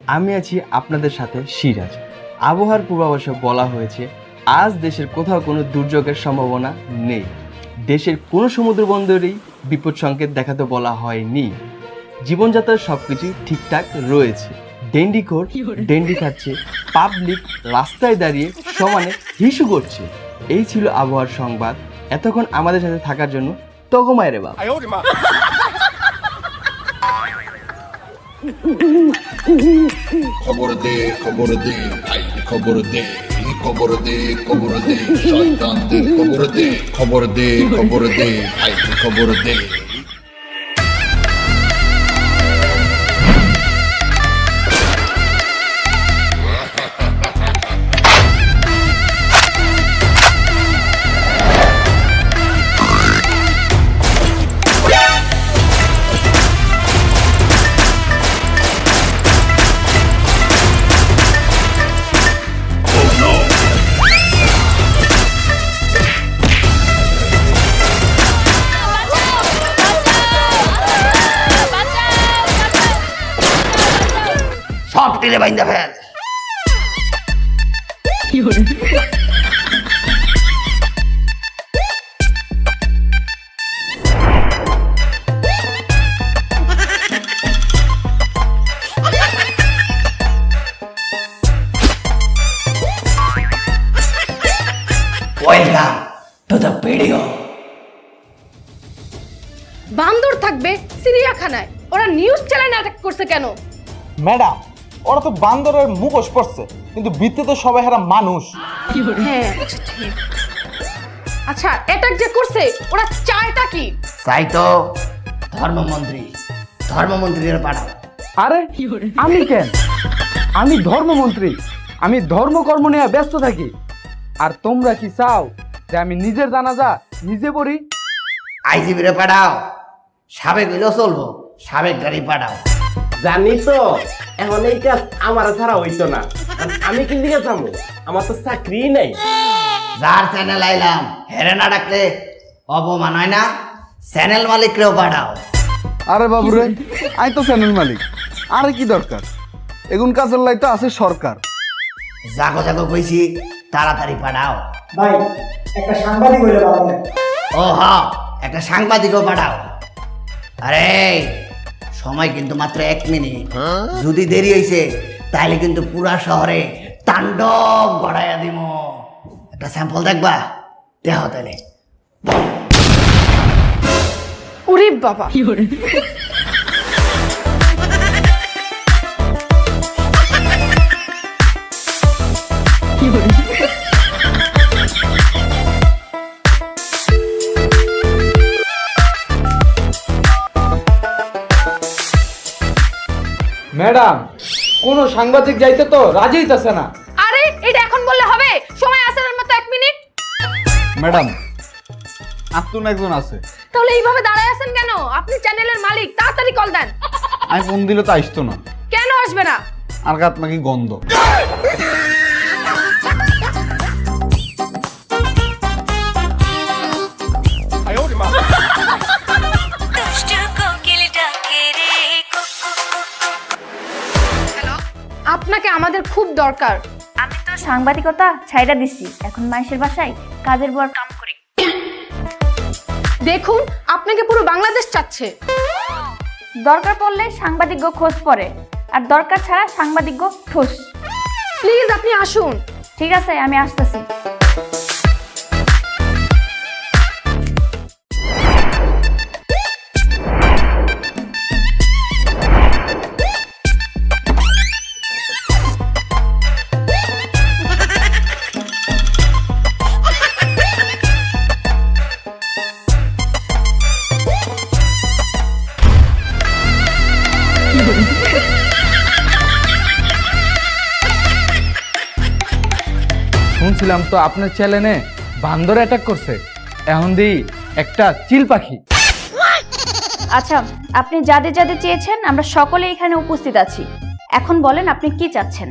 আমি আছি আপনাদের সাথে সিরাজ। আবহাওয়ার পূর্বাভাসে বলা হয়েছে আজ দেশের কোথাও কোনো দুর্যোগের সম্ভাবনা নেই। দেশের কোনো সমুদ্র বন্দরেই বিপদ সংকেত দেখাতে বলা হয়নি। জীবনযাত্রার সব কিছু ঠিকঠাক রয়েছে। ডেন্ডিখোর ডেন্ডি খাচ্ছে, পাবলিক রাস্তায় দাঁড়িয়ে সমানে হিসু করছে। এই ছিল আবহাওয়ার সংবাদ। এতক্ষণ আমাদের সাথে থাকার জন্য তগমায় রে বাবা। খবর দে ভাই, খবর দে শয়তানদের খবর দে ভাই, খবর দে। সব টেনে বাইন্দা fail. Welcome to the video. বান্দর থাকবে চিড়িয়াখানায়, ওরা নিউজ চ্যানেলে অ্যাটাক করছে কেন? ম্যাডাম, ওরা তো বান্দরের মুখোশ পড়ছে, কিন্তু ভিত্তিতে সবাই হারা মানুষ। হ্যাঁ ঠিক। আচ্ছা অ্যাটাক যে করছে ওরা চায়টা কি? চাই তো ধর্মমন্ত্রীর পাঠাও। আরে আমি কেন? আমি ধর্মমন্ত্রী, আমি ধর্মকর্ম নিয়ে ব্যস্ত থাকি। আর তোমরা কি চাও যে আমি নিজের জানাজা নিজে পড়ি? আইজিবিরে পাঠাও। সাবেক হইলেও চলবো, সাবেক গাড়ি পাঠাও। জানি তো এখন এই কাজ আমার ছাড়া হইতো না। আমি কি দিকে যাবো? আমার তো চাকরি নাই। যার চ্যানেল আইলাম হেরে না ডাকলে অপমান হয় না? চ্যানেল মালিকরেও পাঠাও। আরে বাবুরে, আই তো চ্যানেল মালিক, আরে কি দরকার? এগুন কাজের লাই তো আছে সরকার। জাগো জাগো কইছি, তাড়াতাড়ি পাঠাও। ভাই একটা সাংবাদিক হইলে ভালো হয়। ও হ্যাঁ, একটা সাংবাদিকও পাঠাও। আরে সময় কিন্তু মাত্র 1 মিনিট। যদি দেরি হইছে তাহলে কিন্তু পুরা শহরে তাণ্ডব গড়াইয়া দিব। একটা স্যাম্পল দেখবা? দেহ তাহলে। ওরে বাবা, ম্যাডাম, কোন সাংবাদিক যাইতে তো রাজি হইতাছে না। আরে এটা এখন বললে হবে? সময় আছে এর মতো 1 মিনিট। ম্যাডাম, আত্মন একজন আছে। তাহলে এইভাবে দাঁড়ায় আছেন কেন? আপনি চ্যানেলের মালিক, তাড়াতাড়ি কল দেন। আমি ফোন দিলে তো আসতো না। কেন আসবে না? আর গাত নাকি গন্ধ। আপনাকে আমাদের খুব দরকার। আমি তো সাংবাদিকতা ছাইড়া দিছি, এখন মানুষের বাসায় কাজের বুয়ার কাম করি। দেখুন আপনাকে পুরো বাংলাদেশ চাচ্ছে। দরকার পড়লে সাংবাদিক খোঁজ পড়ে, আর দরকার ছাড়া সাংবাদিক ঠোস। প্লিজ আপনি আসুন। ঠিক আছে, আমি আসতেছি। শুনছিলাম তো আপনার চ্যানেলে বান্দর অ্যাটাক করছে। এখন দিই একটা চিল পাখি। আচ্ছা, আপনি যাদের যাদের চেয়েছেন আমরা সকলে এখানে উপস্থিত আছি। এখন বলেন আপনি কি চাচ্ছেন?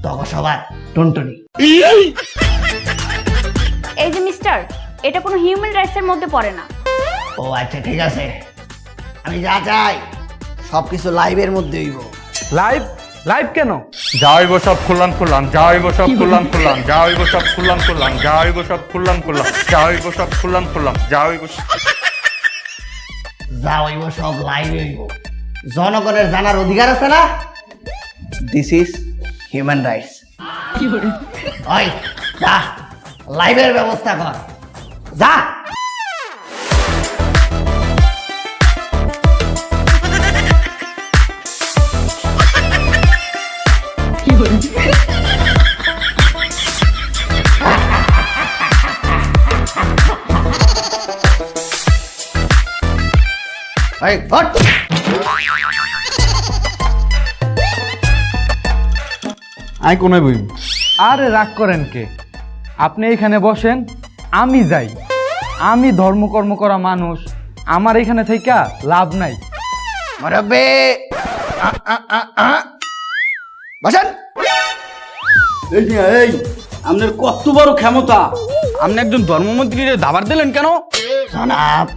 তখন সবার টুনটুনি। এই যে মিস্টার, এটা কোনো হিউম্যান রাইটস এর মধ্যে পড়ে না। ও আচ্ছা ঠিক আছে, আমি যা চাই সবকিছু লাইভের মধ্যে হইব। লাইভ লাইভ কেন? যাইব সব খুললাম খুললাম, যাইব সব খুললাম খুললাম, যাইব সব খুললাম খুললাম, যাইব সব খুললাম খুললাম, যাইব সব খুললাম খুললাম, যাইব যা হইব সব লাইভ হইব। জনগণের জানার অধিকার আছে না? This is human rights. ওই যা লাইভের ব্যবস্থা কর, যা। এই হট। আই কোনায় বই? আরে রাগ করেন কে? আপনি এখানে বসেন, আমি যাই। আমি ধর্মকর্ম করা মানুষ, আমার এখানে থেকে লাভ নাই। মুরব্বি বসেন। এই আপনার কত বড় ক্ষমতা, আপনি একজন ধর্মমন্ত্রীরে দাবার দিলেন কেন? জনাব,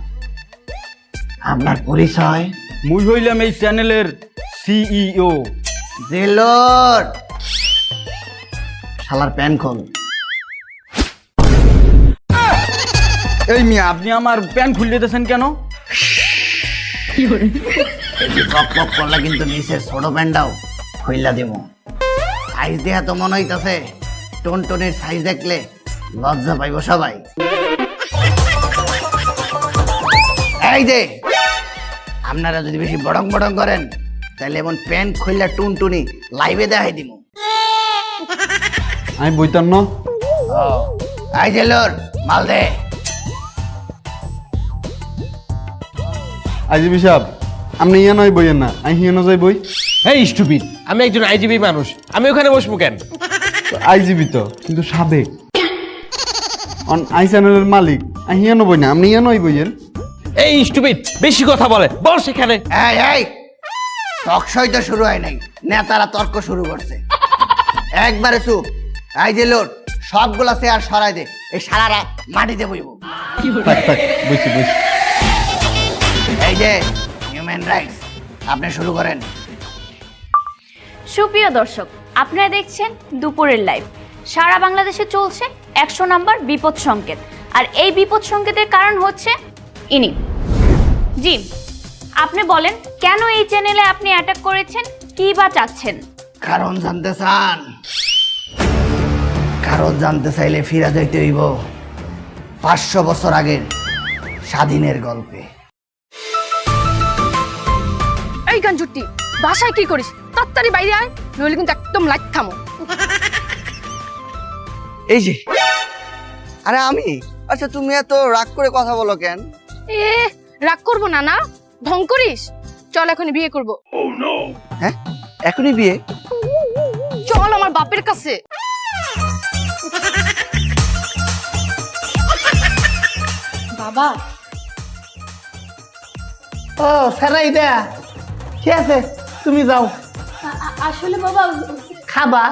আপনার পরিচয়? মুই হইলাম এই চ্যানেলের সিইও। দিলর শালার প্যান খোল। এই মিয়া, আপনি আমার প্যান্ট খুলে দিতেছেন কেন? পক পক করলে কিন্তু নিচে ছোট প্যান্টটাও খুইলা দেব। সাইজ দেয়া তো মনে হইতাছে টনটনের সাইজ দেখলে লজ্জা পাইব সবাই। এই যে আপনারা যদি বেশি বড়ং বড়ং করেন তাহলে এমন প্যান্ট খুললা টুনটুনি লাইভে দেখাই দিব। আমি বইতাম না। এই যে লোর মাল দে। আইজিবি সাহেব, আপনি ইয়া নয় বইয়েন না, আমি হিয়া যাই বই। এই স্টুপিড, আমি একজন আইজিবি মানুষ, আমি ওখানে বসবো কেন? আইজিবি তো, কিন্তু সাবেক অন আই চ্যানেলের মালিক। আমি হিয়া বই না, আপনি ইয়া নয় বইয়েন। এই স্টুপিড, বেশি কথা বলে, বল সেখানে। এই টকশই তো শুরু হয় নাই, নেতারা তর্ক শুরু করছে। একবারে চুপ। এই যে লোড সবগুলা চেয়ার সরাই দে, এই সারারা মাটিতে বইব। থাক থাক, বইছি বইছি। এই যে হিউম্যান রাইটস, আপনি শুরু করেন। সুপ্রিয় দর্শক, আপনারা দেখছেন দুপুরের লাইভ। সারা বাংলাদেশে চলছে 100 নম্বর বিপদ সংকেত, আর এই বিপদ সংকেতের কারণ হচ্ছে ইনি। জি, আপনি বলেন কেন এই চ্যানেলে আপনি অ্যাটাক করেছেন, কি বা চাচ্ছেন? কারণ জানতে চান? কারণ জানতে চাইলে ফিরে যাইতে হইব 500 বছর আগের স্বাধীনের গল্পে। এই গাঞ্জুটি, বাসায় কি করিস? তাড়াতাড়ি বাইরে আয়, নইলে কিন্তু একদম লাইট থামো। এই যে, আরে আমি। আচ্ছা, তুমি এত রাগ করে কথা বলো কেন? এ রাগ করবো না, না ঢং করিস? চল এখনই বিয়ে করব। হ্যাঁ, এখনই বিয়ে? চল আমার বাপের কাছে। বাবা, ও সারাই দেয়া, ঠিক আছে, তুমি যাও। আসলে বাবা খাবা?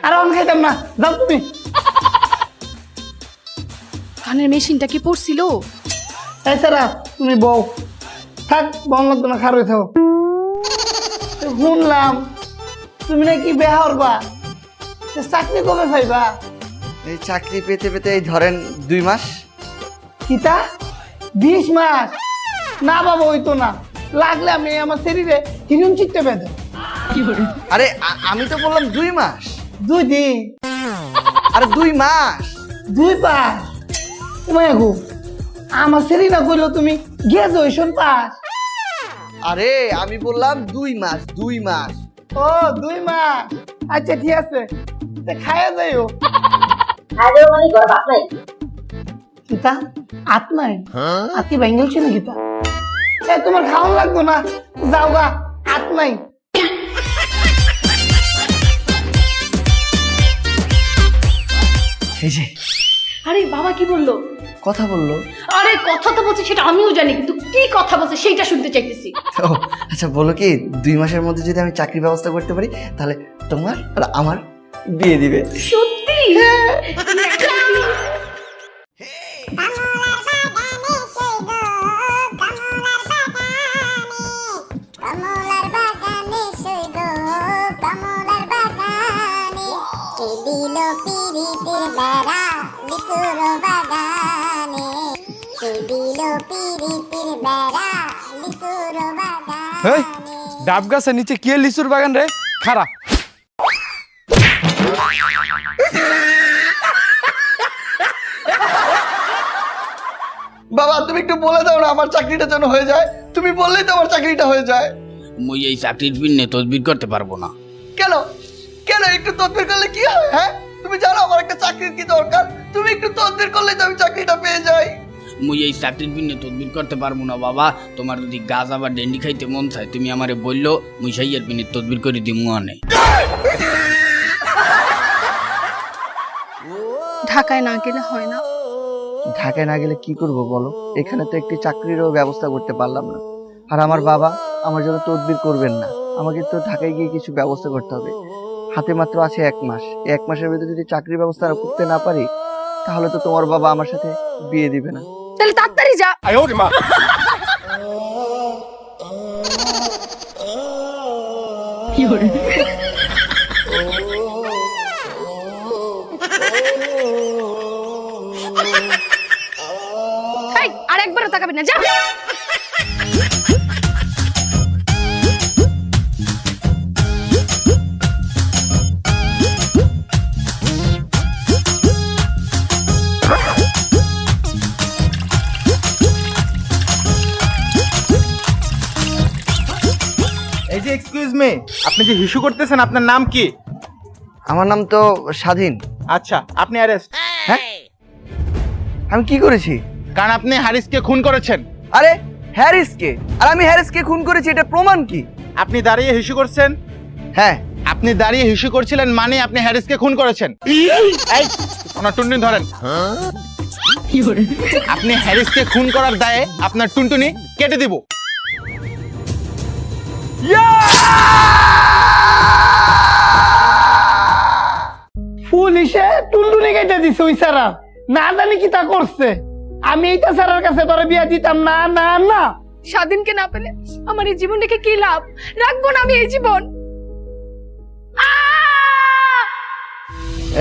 আর আমি খাইতাম না, যাও তুমি। কানের মেশিনটা কি পড়ছিল? এই সারা, তুমি বউ থাক, বল লাগতো না, খারো থাও। শুনলাম তুমি নাকি বেহা করবা, চাকরি কবে পাইবা? এই চাকরি পেতে পেতে এই ধরেন 2 মাস। কিতা 20 মাস? না বাবা, হইতো না, লাগলে আমি আমার শরীরে হিরুন চিত্তে পেতে। আরে আমি তো বললাম 2 মাস। 2 দিন? আরে 2 মাস। 2 পাস? তোমায় গো, আমার শরীর না কইলো তুমি গ্রাজুয়েশন পাস। আরে আমি বললাম 2 মাস, 2 মাস। ও 2 মাস, আচ্ছা ঠিক আছে, খায়া যাইও। কিতা আত্মায় আতি বেঙ্গলছি না কিতা? তোমার খাওয়ান লাগতো না, যাও গা, আত্মাই। এই যে আরে বাবা কি বললো? কথা বললো। আরে কথা তো বলছে সেটা আমিও জানি, কিন্তু কি কথা বলছে সেইটা শুনতে চাইতেছি। ও আচ্ছা, বলো কি 2 মাসের মধ্যে যদি আমি চাকরির ব্যবস্থা করতে পারি তাহলে তোমার আর আমার বিয়ে দিবে। সত্যি? কমলার বাগানে সইগো, কমলার এই ডাব গাছের নিচে কি লিচুর বাগান রে? খারা বাবা তুমি একটু বলে দাও না আমার চাকরিটা যেন হয়ে যায়। তুমি বললেই তো আমার চাকরিটা হয়ে যায়। মুই এই চাকরির পিনে তদবির করতে পারবো না। কেন কেন একটু তদবির করলে কি হয়? হ্যাঁ তুমি জানো আমার একটা চাকরির কি দরকার। তুমি একটু তদবির করলে তো আমি চাকরিটা পেয়ে যাই। মুই এই চাকরির পিনে তদবির করতে পারবো না বাবা। তোমার যদি গাছ আবার ডেন্ডি খাইতে মন চায় তুমি আমারে বললো, মুই সাইয়ের পিনে তদবির করে দিমু আনে। ঢাকায় না গেলে হয় না? ঢাকায় না গেলে কি করব বলো? এখানে তো একটি চাকরিরও ব্যবস্থা করতে পারলাম না। আর আমার বাবা আমার জন্য তদবির করবেন না। আমাকে তো ঢাকায় গিয়ে কিছু ব্যবস্থা করতে হবে। হাতে মাত্র আছে 1 মাস। এই 1 মাসের ভিতরে যদি চাকরির ব্যবস্থা করতে না পারি তাহলে তো তোমার বাবা আমার সাথে বিয়ে দিবে না। তাহলে তাড়াতাড়ি যা। এই, আর একবারও তাকাবি না, যা। এই যে এক্সকিউজ মি, আপনি যে হিসু করতেছেন আপনার নাম কি? আমার নাম তো স্বাধীন। আচ্ছা, আপনি অ্যারেস্ট। হ্যাঁ আমি কি করেছি? কারণ আপনি হারিসকে খুন করেছেন। আরে হ্যারিসকে? আর আমি হ্যারিসকে খুন করেছি এটা প্রমাণ কি? আপনি দাঁড়িয়ে হিসু করছেন। হ্যাঁ আপনি দাঁড়িয়ে হিসু করছিলেন মানে আপনি হ্যারিসকে খুন করেছেন। এই ওনার টুনটুনি ধরেন। আপনি হ্যারিসকে খুন করার দায়ে আপনার টুনটুনি কেটে দিব। পুলিশে টুনটুনি কেটে দিছে ওই সারা, না জানি কি তা করছে। আমি এইটা স্যারের কাছে তোরে বিয়া দিতাম না না না। স্বাধীনকে না পেলে আমার এই জীবন রেখে কি লাভ? রাখবো না আমি এই জীবন।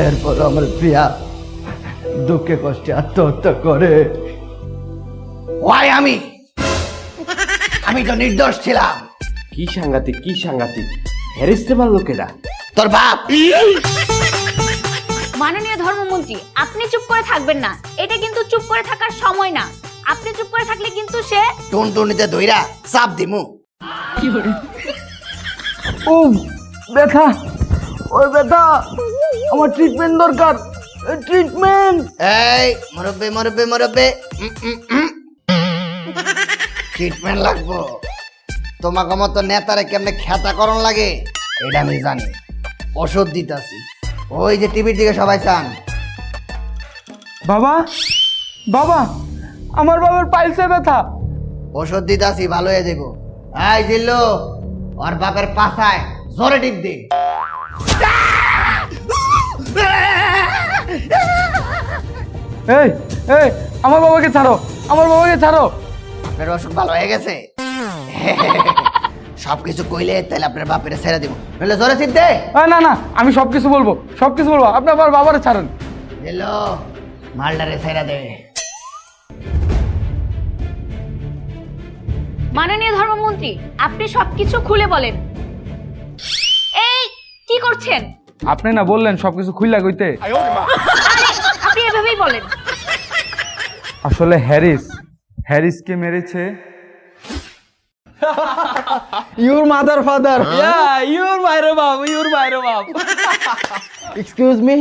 এরপর আমার প্রিয়া দুঃখে কষ্টে আত্মহত্যা করে। ওয়াই আমি তো নির্দোষ ছিলাম। কি সাংঘাতিক, কি সাংঘাতিক! হ্যারিসতে মারল কেডা? তোর বাপ। মাননীয় ধর্মমন্ত্রী, আপনি চুপ করে থাকবেন না। এটা কিন্তু চুপ করে থাকার সময় না। আপনি চুপ করে থাকলে কিন্তু সে টুনটুনিতে দইরা চাপ দিমু। ও ব্যথা, ওই ব্যথা, আমার ট্রিটমেন্ট দরকার, ট্রিটমেন্ট। এই মুরব্বি ট্রিটমেন্ট লাগবো। তোমাকে মতো নেতারে কেমনে খেতা করণ লাগে এটা আমি জানি। ওষুধ দিতাছি, ওই যে টিভির দিকে সবাই চান। বাবা, বাবা, আমার বাবার পাইলসে ব্যথা। ওষুধ দিতাছি, ভালো হয়ে যাবো। এই জিল্লু, ওর বাপের পাছায় জোরে টিপ দে। এই এই আমার বাবাকে ছাড়ো, আমার বাবাকে ছাড়ো। আপনার অসুখ ভালো হয়ে গেছে? সবকিছু কইলে তাহলে আপনার বাপের ছেড়ে দিব, নইলে জোরে টিপ দে। না না, আমি সবকিছু বলবো, সবকিছু বলবো। আপনি আমার বাবারে ছাড়েন। জিল্লু, মালটারে ছেড়ে দে। মাননীয় ধর্মমন্ত্রী, আপনি সবকিছু খুলে বলেন। এই কি করছেন? আপনি না বললেন সবকিছু খুইলা কইতে? আরে, আপনি এভাবেই বলেন। আসলে হ্যারিসকে মেরেছে Your mother, father. Yeah, you're my Robab. You're my Robab. Excuse me,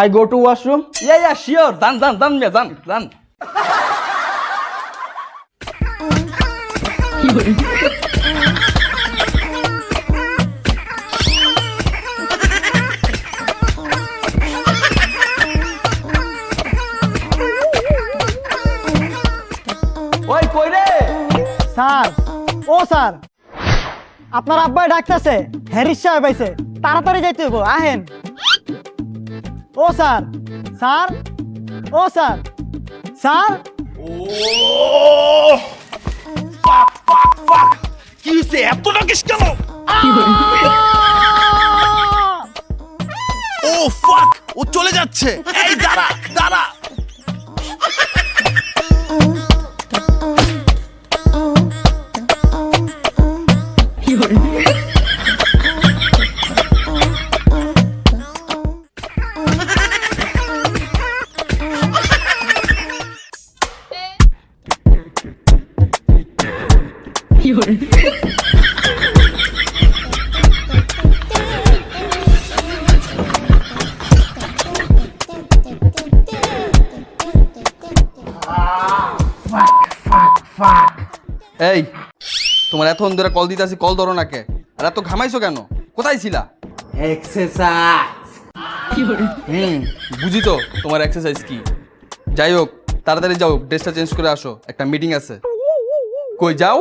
I go to washroom. Yeah, sure. Done. ওই কই রে? স্যার, ও স্যার, আপনার আব্বাই ডাকতেছে, হ্যারিস সাহেব আইছে, তাড়াতাড়ি যাইতে হইব, আহেন। ও স্যার, স্যার, ও স্যার, স্যার। কি হইছে? এত ডাকিস কেন? ও ফাক! যাচ্ছে। এই দাঁড়া দাঁড়া। এই তোমার এতক্ষণ ধরে কল দিতেছি, কল ধরো না কে? আর এত ঘামাইছো কেন? কোথায় ছিলা? এক্সারসাইজ। বুঝি তো তোমার এক্সারসাইজ কি। যাই হোক, তাড়াতাড়ি যাও, ড্রেসটা চেঞ্জ করে আসো, একটা মিটিং আছে। কই যাও?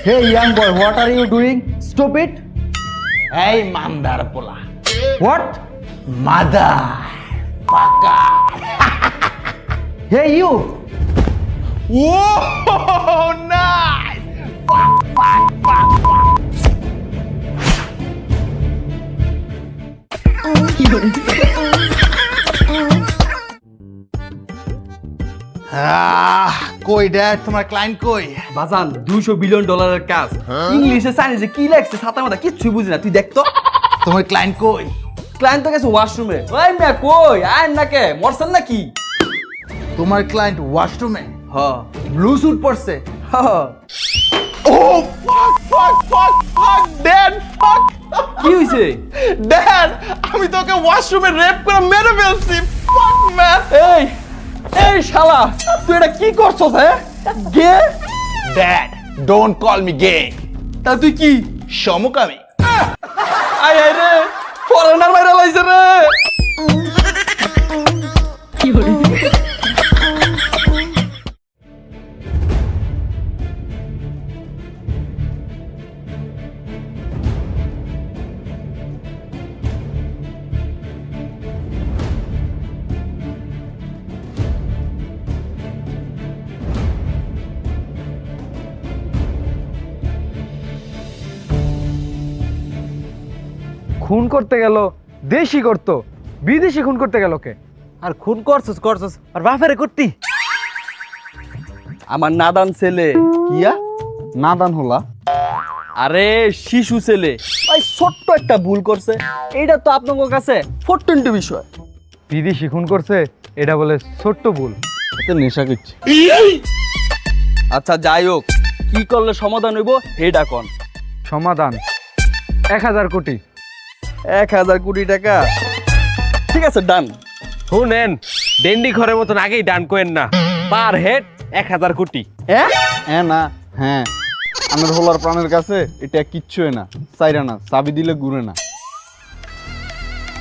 Hey young boy, what are you doing? Stupid! এই মান্দার পোলা। What? মাদার পাকা। Hey you! Whoa, nice! কই ড্যাড, তোমার ক্লায়েন্ট কই? বাজান, $200 বিলিয়ন কাজ। ইংলিশে চাইনিজে কি লেখছে ছাতা মাথা কিচ্ছুই বুঝি না, তুই দেখ তো। তোমার ক্লায়েন্ট কই? ক্লায়েন্ট তো গেছে ওয়াশরুমে। ওই মিয়া কই আয়েন না কে? মরছেন নাকি? তোমার ক্লায়েন্ট ওয়াশরুমে হ ব্লু স্যুট পরছে। হ। ও ফাক ড্যাড, ফাক কি হইছে? ড্যাড, আমি তোকে ওয়াশরুমে রেপ করে মেরে ফেলছি। ফাক ম্যান। এই এই শালা, তুই এটা কি করছস? হ্যাঁ গে? ড্যাড, ডোন্ট কল মি গে। তা তুই কি? সমকামী। আয় আয় রে, ফরেনার মাইরা লাইছে রে। খুন করতে গেল দেশি করতো, বিদেশি খুন করতে গেল কে? আর খুন করছস আর বাপেরে করতি। আমার নাদান ছেলে। কিয়া নাদান হলা? আরে শিশু ছেলে, ওই ছোট্ট একটা ভুল করছে। এইটা তো আপনাদের কাছে ফোরটিন্ট বিষয়। বিদেশি খুন করছে, এটা বলে ছোট্ট ভুল? এত নেশা করছে। আচ্ছা যাই হোক, কি করলে সমাধান হইব এটা কোন? সমাধান 1000 কোটি। 1000 কোটি টাকা? ঠিক আছে, ডান। শুনেন, ডেন্ডি ঘরের মতন আগেই ডান কোয়েন না। পার হেড 1000 কোটি। হ্যাঁ না হ্যাঁ, আমার হোলার প্রাণের কাছে এটা কিচ্ছু না, চাইরা না, চাবি দিলে ঘুরে না।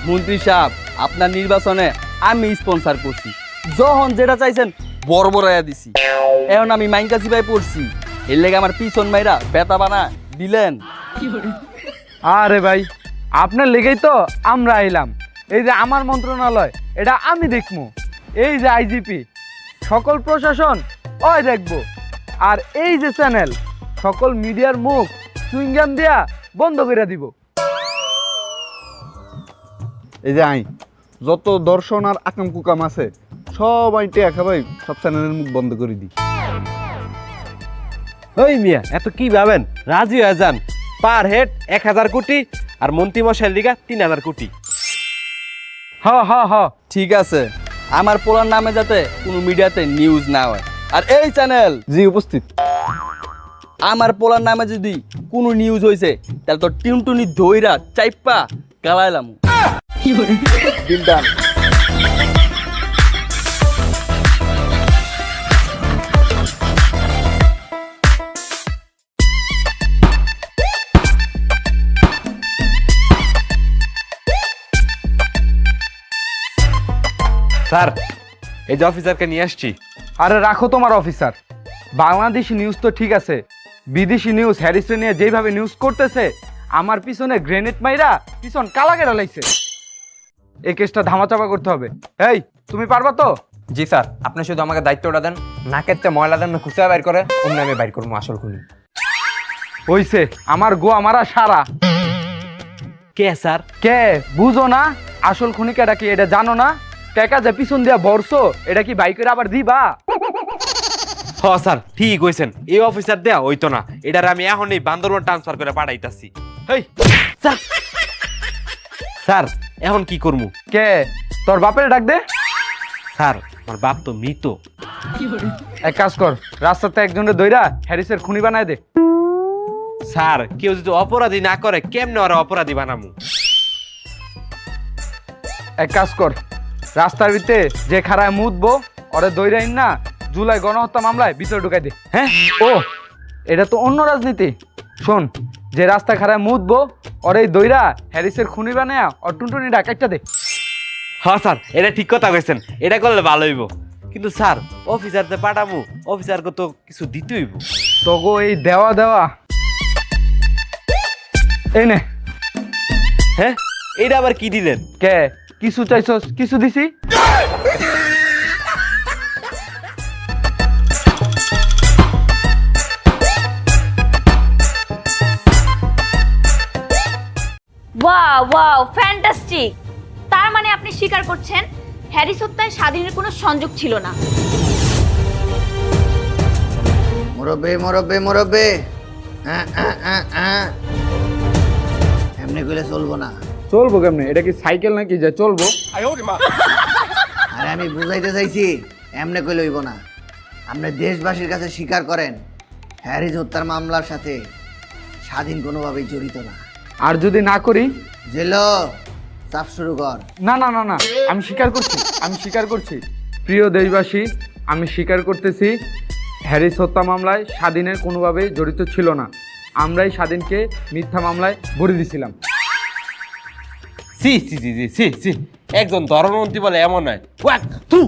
মন্ত্রী সাহেব, আপনার নির্বাচনে আমি স্পন্সর করছি, যখন যেটা চাইছেন বড়বড়াইয়া দিছি। এখন আমি মাইনকাছি ভাই পড়ছি, এর লেগে আমার পিছন মাইরা বেতা বানা দিলেন। আরে ভাই, আপনার লেগেই তো আমরা আইলাম। এই যে আমার মন্ত্রণালয়, এটা আমি দেখবো। এই যে আইজিপি, সকল প্রশাসন ওই দেখবো। আর এই যে চ্যানেল, সকল মিডিয়ার মুখ চুইংগাম দিয়া বন্ধ করে দিব। এই যে আই যত দর্শন আর আকাম কুকাম আছে সব আইটে একা ভাই, সব চ্যানেলের মুখ বন্ধ করে দিই। ওই মিয়া, এত কি ভাবেন? রাজি হয়ে যান। পার হেড 1000 কোটি আর মন্ত্রী মশাইয়ের লিগা 3000 কোটি। হ হ হ, ঠিক আছে, আমার পোলার নামে যাতে কোনো মিডিয়াতে নিউজ না হয়। আর এই চ্যানেল জি উপস্থিত। আমার পোলার নামে যদি কোনো নিউজ হয়েছে, তাহলে তো টিউনটুনি ধইরা চাইপা গালাইলাম। Deal done. স্যার, এই যে অফিসারকে নিয়ে আসছি। আরে রাখো তোমার অফিসার। বাংলাদেশি নিউজ তো ঠিক আছে, বিদেশি নিউজ হ্যারিসে নিয়ে যেভাবে নিউজ করতেছে, আমার পিছনে গ্রেনেড মাইরা পিছন কালা কেটে লাইছে। এই কেসটা ধামাচাপা করতে হবে। এই তুমি পারবা তো? জি স্যার, আপনি শুধু আমাকে দায়িত্বটা দেন, নাকের চেয়ে ময়লা দেন না খুঁজে বাইর করে, অমনি আমি বাইর করবো আসল খুনি। হইছে, আমার গোয়া মারা সারা। কে স্যার? কে বুঝো না আসল খুনিকাটা কি এটা জানো না? টাকা যে পিছন দিয়া বর্ষো এটা কি বাইক করে আবার দিবা? হ স্যার, ঠিক কইছেন, এই অফিসার দেয়া হইতো না, এটার আমি এখনই বান্দরবান ট্রান্সফার করে পাঠাইতাছি। হেই স্যার, স্যার এখন কি করবো? কে তোর বাপের ডাক দে। স্যার আমার বাপ তো মৃত। এক কাজ কর, রাস্তাতে একজনের দইরা হ্যারিসের খুনি বানায় দে। স্যার কেউ যদি অপরাধী না করে কেমনে ওরা অপরাধী বানামু? এক কাজ কর, রাস্তার ভিতরে যে খারায় মুদবো ওরে দইরাইন না জুলাই গণহত্যা মামলায় ভিতরে ঢুকাই দে। হ্যাঁ ও এটা তো অন্য রাজনীতি। শোন, যে রাস্তা খারায় মুদবো ওরে দইরা হ্যারিসের খুনি বানায়া ওর টুনটুনি ডাকাইটা দে। হ্যাঁ স্যার, এটা ঠিক কথা কইছেন, এটা করলে ভালো হইব। কিন্তু স্যার অফিসারতে পাঠামু, অফিসারকে তো কিছু দিতে হইব। তোগো এই দেওয়া দেওয়া এই নে। হ্যাঁ এইটা আবার কি দিলেন? কে কিছু চাইছস? কিছু দিছি। Wow wow fantastic. তার মানে আপনি স্বীকার করছেন হ্যারিস হত্যায় স্বাধীনের কোনো সংযোগ ছিল না? মুরব্বি মুরব্বি মুরব্বি, এমনি কইলে চলবো না। চলবো কেমনে? এটা কি সাইকেল নাকি যে চলবো? আরে আমি বুঝাইতে চাইছি, এমনি কইলে হইব না। আপনি দেশবাসীর কাছে স্বীকার করেন হ্যারিস হত্যার মামলার সাথে স্বাধীন কোনোভাবেই জড়িত না। আর যদি না করি? জেলো চাপ শুরু কর। না না না না, আমি স্বীকার করছি, আমি স্বীকার করছি। প্রিয় দেশবাসী, আমি স্বীকার করতেছি হ্যারিস হত্যা মামলায় স্বাধীনের কোনোভাবেই জড়িত ছিল না। আমরাই স্বাধীনকে মিথ্যা মামলায় ভরে দিছিলাম। সি সি সি সি সি সি, একজন ধর্মমন্ত্রী বলে এমন নয়। ওয়াক তু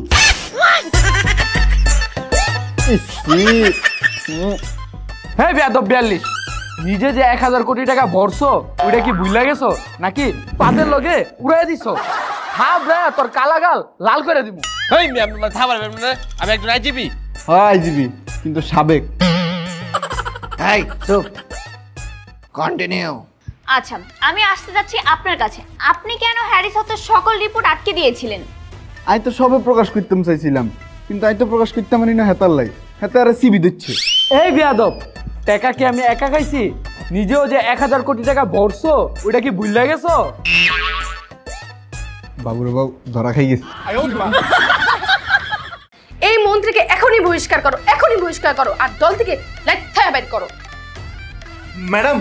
হ্যাঁ বেয়াদব 42, নিজে যে 1000 কোটি টাকা ভরছো ওইটা কি ভুইলা গেছো নাকি পাদের লগে উড়াই দিছো? হাব রে তোর কালাগাল লাল করে দিব। এই আমি থামার না, আমি একজন আইজিপি। হ্যাঁ আইজিবি, কিন্তু সাবেক। এই চুপ, কন্টিনিউ। আচ্ছা, আমি আসতে যাচ্ছি আপনার কাছে। আপনি কেন হ্যারিস হত্যার সকল রিপোর্ট আটকে দিয়েছিলেন? আমি তো সবে প্রকাশ করতাম চাইছিলাম, কিন্তু আমি তো প্রকাশ করতে পারি না। হেতার লাই হেতে আর সিবি দিচ্ছে। এই বেয়াদব, টাকা কি আমি একা খাইছি? নিজেও যে 1000 কোটি টাকা ভরছো ওইটা কি ভুইলা গেছো? বাবুরে বাবু ধরা খাই গেছে। এই মন্ত্রীকে এখনই বহিষ্কার করো, এখনই বহিষ্কার করো, আর দল থেকে লাইথায়া বের করো। ম্যাডাম,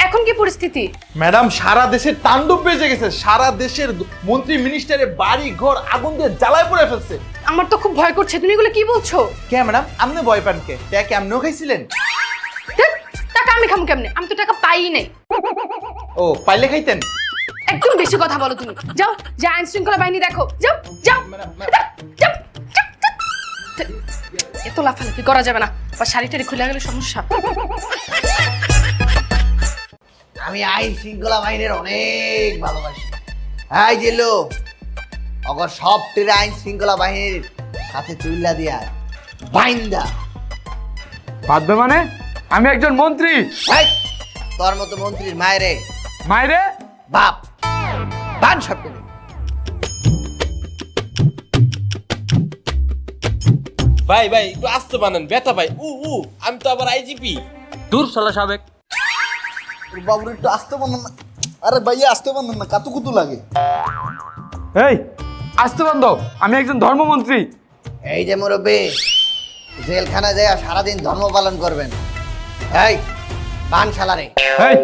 এখন কি পরিস্থিতি? ম্যাডাম সারা দেশের তাণ্ডব বেজে গেছে। সারা দেশের মন্ত্রী মিনিস্টারের বাড়ি ঘর আগুন দিয়ে জ্বালায় পড়ে ফেলছে। আমার তো খুব ভয় করছে। তুমি এগুলো কি বলছো? কে ম্যাডাম, আপনি ভয় পান কে? টাকা আপনিও খাইছিলেন? ধ্যাৎ, টাকা আমি খামু কেমনে? আমি তো টাকা পাই নাই। ও পাইলে খাইতেন? একদম বেশি কথা বলো তুমি। যাও, যে আইন শৃঙ্খলা বাহিনী দেখো। যাও যাও যাও, যাও, যাও, যাও। এত লাফালাফি করা যাবে না, বা শাড়ি টাড়ি খুলে গেলে সমস্যা। আমি আইন শৃঙ্খলা বাহিনীর অনেক ভালোবাসি। এই জেলো অগর সব টেরে আইন শৃঙ্খলা বাহিনীর কাছে তুইলা দিয়া বাইন্দা। বাদবে মানে? আমি একজন মন্ত্রী। এই, তোর মতো মন্ত্রীর মায়েরে মাইরে বাপ বান সব টেনে। ভাই ভাই একটু আস্তে বানান, ব্যথা ভাই। আমি তো আবার আইজিপি। দূর শালা সাবেক। বাবুর একটু আসতে পারেন না? আরে ভাইয়া আসতে পারেন না, কাতু কুতু লাগে। এই আসতে বন্ধ, আমি একজন ধর্মমন্ত্রী। এই যে মুরব্বী, জেলখানা যায় সারাদিন ধর্ম পালন করবেন। এই বান শালারে। এই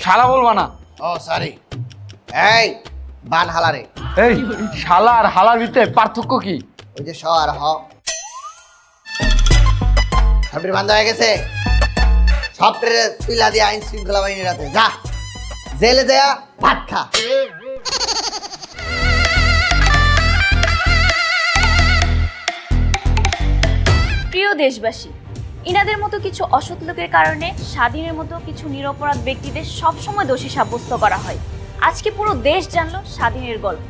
শালা বলবা না। ও সরি, এই বান হালারে। এই শালা আর হালার ভিতরে পার্থক্য কি? ওই যে স আর হ। সবটি বান্ধা হয়ে গেছে, সব ট্রেনে তুইলা দিয়ে আইন শৃঙ্খলা বাহিনীর হাতে যা, জেলে দেয়া ভাত খা। প্রিয় দেশবাসী, ইনাদের মতো কিছু অসৎ লোকের কারণে স্বাধীনের মতো কিছু নিরপরাধ ব্যক্তিদের সবসময় দোষী সাব্যস্ত করা হয়। আজকে পুরো দেশ জানলো স্বাধীনের গল্প।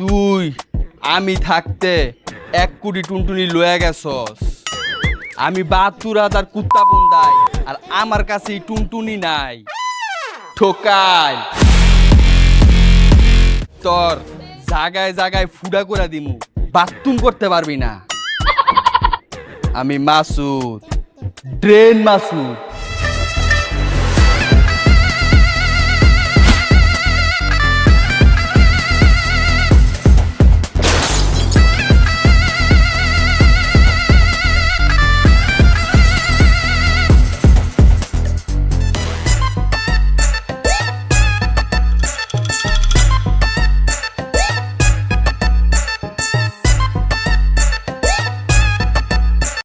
তুই আমি থাকতে 1 কোটি টুনটুনি লয়ে গেছস। আমি 72,000 কুত্তা বন্দাই, আর আমার কাছে এই টুনটুনি নাই। ঠোকাই তোর জায়গায় জায়গায় ফুডা করে দিমু, বাথরুম করতে পারবি না। আমি মাসুদ, ড্রেন মাসুদ।